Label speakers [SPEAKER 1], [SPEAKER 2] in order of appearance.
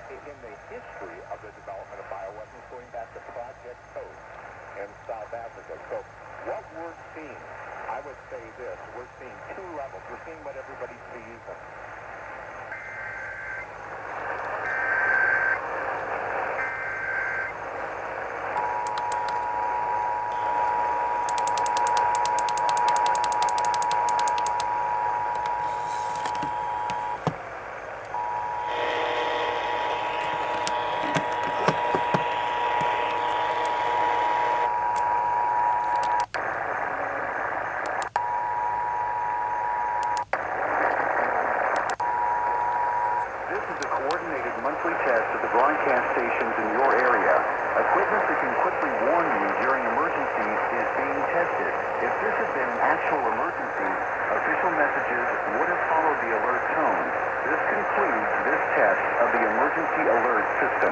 [SPEAKER 1] in the history of the development of bioweapons going back to Project Code in South Africa. So what we're seeing, I would say this, we're seeing two levels. We're seeing what everybody sees.
[SPEAKER 2] Monthly test of the broadcast stations in your area. Equipment that can quickly warn you during emergencies is being tested. If this had been an actual emergency, official messages would have followed the alert tone. This concludes this test of the emergency alert system.